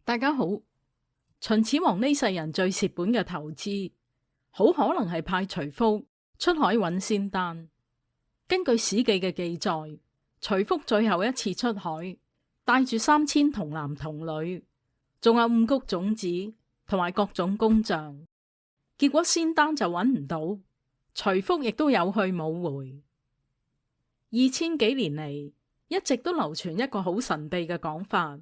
大家好，秦始皇呢世人最蝕本嘅投資，好可能係派徐福出海揾仙丹。根據史記嘅記載，徐福最後一次出海，帶住3000童男童女，仲有5穀種子同埋各種工匠，結果仙丹就揾唔到，徐福亦都有去冇回。2000幾年嚟，一直都流傳一個好神秘嘅講法，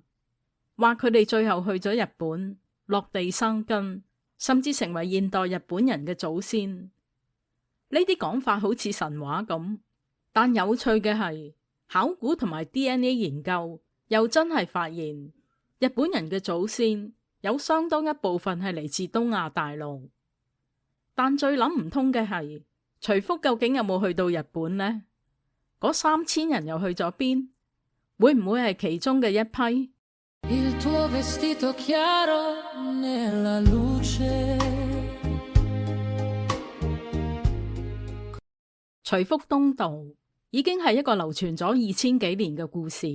話佢哋最後去咗日本，落地生根，甚至成為現代日本人嘅祖先。呢啲講法好似神話咁，但有趣嘅係，考古同埋 DNA 研究又真係發現，日本人嘅祖先有相當一部分係嚟自東亞大陸。但最諗唔通嘅係，徐福究竟有冇去到日本呢？嗰3000人又去咗邊？會唔會係其中嘅一批？徐福東渡已經係一個流傳咗2000幾年嘅故事。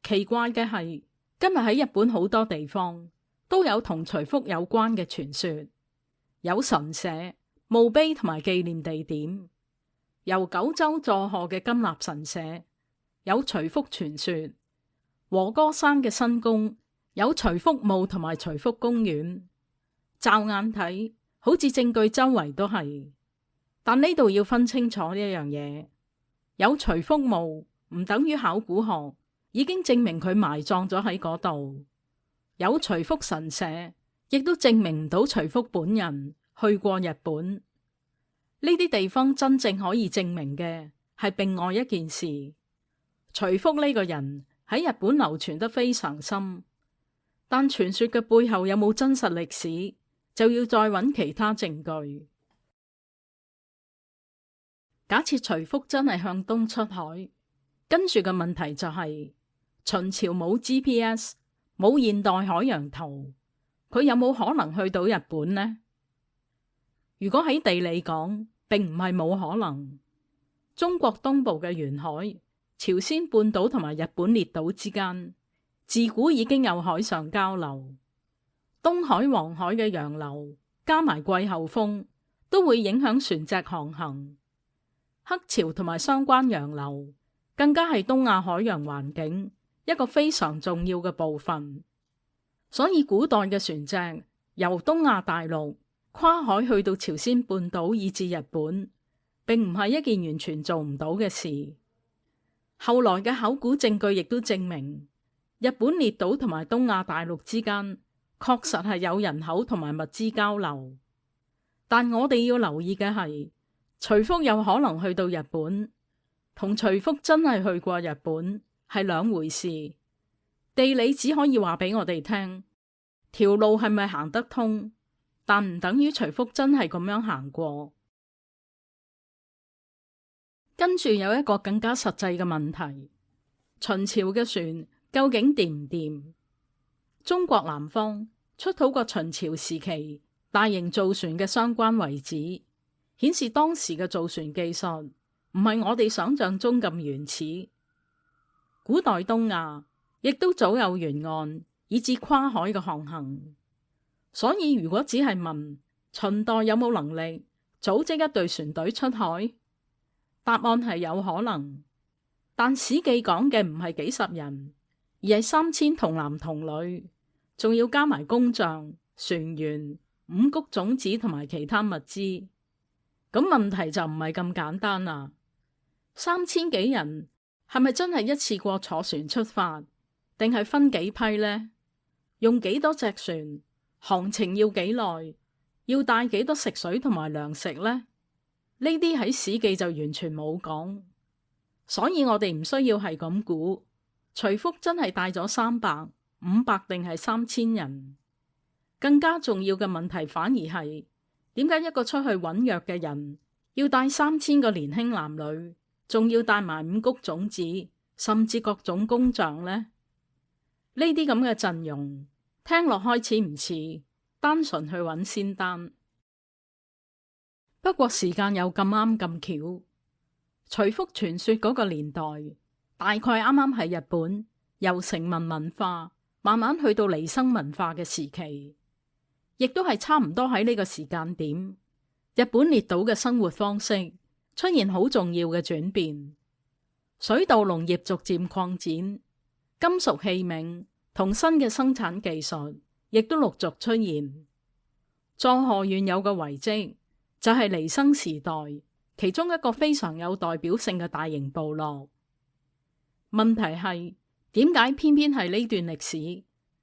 奇怪嘅係，今日喺日本好多地方都有同徐福有關嘅傳說，有神社、墓碑同埋紀念地點。由九州佐賀嘅金納神社有徐福傳說，和歌山嘅新宮有徐福墓同埋徐福公園。驟眼睇好似證據周圍都係，但呢度要分清楚一樣嘢，有徐福墓唔等於考古學已經證明佢埋葬咗喺嗰度，有徐福神社亦都證明唔到徐福本人去過日本。呢啲地方真正可以證明嘅係另外一件事，徐福呢個人喺日本流傳得非常深，但傳說嘅背後有冇真實歷史，就要再揾其他證據。假設徐福真係向東出海，跟住嘅問題就係，秦朝冇 GPS， 冇現代海洋圖，佢有冇可能去到日本呢？如果喺地理講，並唔係冇可能。中國東部嘅沿海、朝鮮半島同埋日本列島之間，自古已經有海上交流。東海、黃海嘅洋流加埋季候風，都會影響船隻航行。黑潮同埋相關洋流，更加係東亞海洋環境一個非常重要嘅部分。所以古代嘅船隻由東亞大陸跨海去到朝鮮半島以至日本，並唔係一件完全做唔到嘅事。後來嘅考古證據亦都證明，日本列島同埋東亞大陸之間確實係有人口同埋物資交流。但我哋要留意嘅係，徐福有可能去到日本，同徐福真係去過日本係兩回事。地理只可以話俾我哋聽，條路係咪行得通，但唔等於徐福真係咁樣行過。跟住有一個更加實際嘅問題，秦朝嘅船究竟掂唔掂？中國南方出土過秦朝時期大型造船嘅相關遺址，顯示當時嘅造船技術唔係我哋想象中咁原始。古代東亞亦都早有沿岸以至跨海嘅航行。所以如果只係問秦代有冇能力組織一隊船隊出海，答案係有可能。但史記講嘅唔係幾十人，而係3000童男童女，仲要加埋工匠、船員、5穀種子同埋其他物資。咁問題就唔係咁簡單啦。3000幾人係咪真係一次過坐船出發，定係分幾批呢？用幾多隻船？航程要幾耐？要帶幾多食水同埋糧食呢？呢啲喺史記就完全冇講，所以我哋唔需要係咁估。徐福真係帶咗300、500定係3000人？更加重要嘅問題反而係，點解一個出去揾藥嘅人要帶3000個年輕男女，仲要帶埋5穀種子，甚至各種工匠呢？呢啲咁嘅陣容，聽落開始唔似單純去揾仙丹。不過時間又咁啱咁巧，徐福傳說嗰個年代大概啱啱係日本由成文文化慢慢去到離生文化嘅時期，亦都係差唔多喺呢個時間點，日本列島嘅生活方式出現好重要嘅轉變，水稻農業逐漸擴展，金屬器皿同新嘅生產技術亦都陸續出現。佐賀縣有個遺跡，就係離生時代其中一個非常有代表性嘅大型部落。問題係點解偏偏係呢段歷史，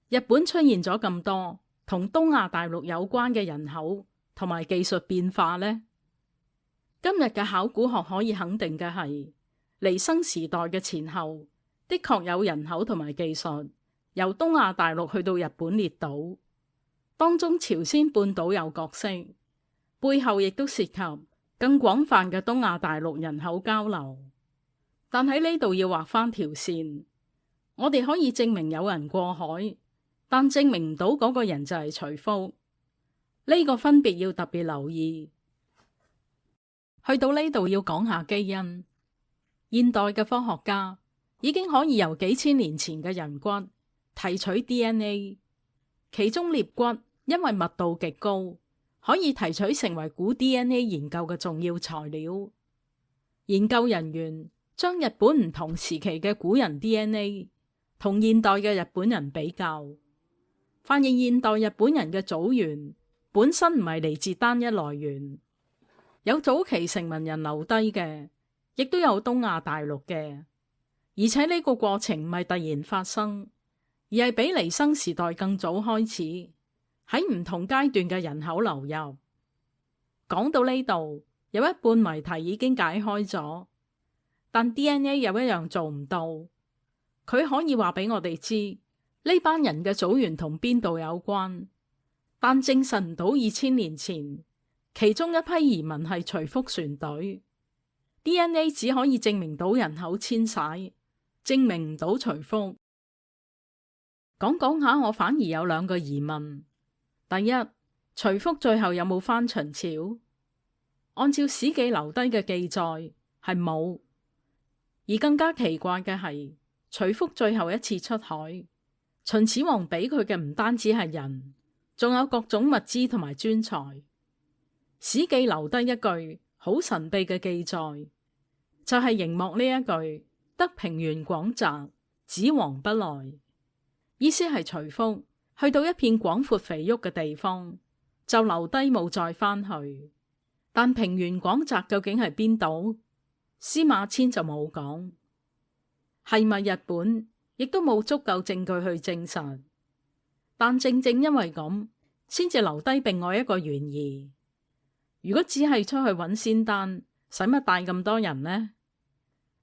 日本出現咗咁多同東亞大陸有關嘅人口同埋技術變化呢？今日嘅考古學可以肯定嘅係，離生時代嘅前後的確有人口同埋技術由東亞大陸去到日本列島，當中朝鮮半島有角色，背後亦都涉及更廣泛嘅東亞大陸人口交流。但喺呢度要畫翻條線，我哋可以證明有人過海，但證明唔到嗰個人就係徐福。呢個分別要特別留意。去到呢度要講下基因。現代嘅科學家已經可以由幾千年前嘅人骨提取 DNA， 其中顳骨因為密度極高，可以提取成為古 DNA 研究嘅重要材料。研究人員將日本唔同時期嘅古人 DNA 同現代嘅日本人比較，發現現代日本人嘅祖源本身唔係嚟自單一來源，有早期成文人留低嘅，亦都有東亞大陸嘅，而且呢個過程唔係突然發生，而係比離生時代更早開始，喺唔同階段嘅人口流入。講到呢度，有一半謎題已經解開咗，但 DNA 有一樣做唔到，佢可以話俾我哋知呢班人嘅祖源同邊度有關，但證實唔到2000年前其中一批移民係徐福船隊。DNA 只可以證明到人口遷徙，證明唔到徐福。講下，我反而有兩個疑問。第一，徐福最後有冇返秦朝？按照史記留低嘅記載係冇，而更加奇怪嘅係徐福最後一次出海，秦始皇俾佢嘅唔單止係人，仲有各種物資同埋專才。史記留低一句好神秘嘅記載，就係熒幕呢一句：得平原廣澤，子皇不來。意思係徐福去到一片廣闊肥沃嘅地方就留低冇再返去，但平原廣澤究竟係邊度？司馬遷就冇講，係咪日本亦都冇足夠證據去證實。但正正因為咁，先至留低另外一個懸疑。如果只係出去揾仙丹，使乜帶咁多人呢？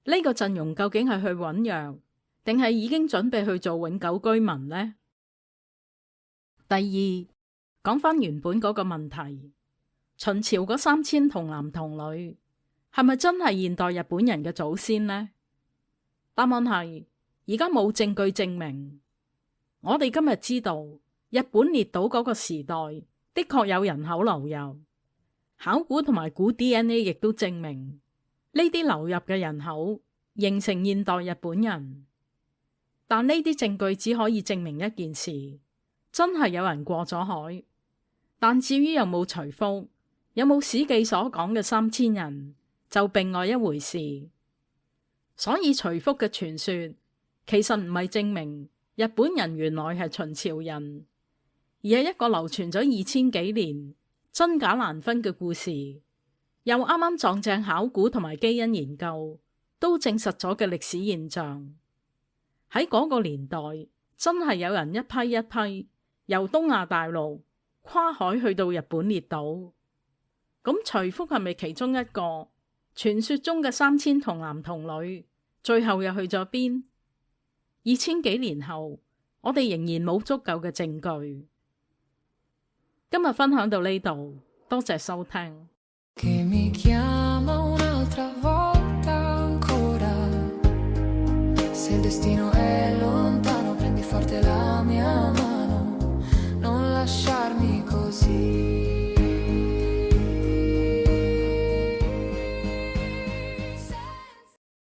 呢個陣容究竟係去揾藥，定係已經準備去做永久居民呢？第二，講翻原本嗰個問題，秦朝嗰3000童男童女係咪真係現代日本人嘅祖先呢？答案係而家冇證據證明。我哋今日知道日本列島嗰個時代的確有人口流入，考古同埋古 DNA 亦都證明呢啲流入嘅人口形成現代日本人。但呢啲證據只可以證明一件事，真係有人過咗海。但至於有冇徐福，有冇史記所講嘅3000人，就另外一回事。所以徐福嘅傳說其實唔係證明日本人原來係秦朝人，而係一個流傳咗2000幾年，真假難分嘅故事，又啱啱撞正考古同埋基因研究都證實咗嘅歷史現象。喺嗰個年代，真係有人一批一批由東亞大陸跨海去到日本列島。咁徐福係咪其中一個？傳說中嘅3000童男童女，最後又去咗邊？2000幾年後，我哋仍然冇足夠嘅證據。今日分享到呢度，多謝收聽。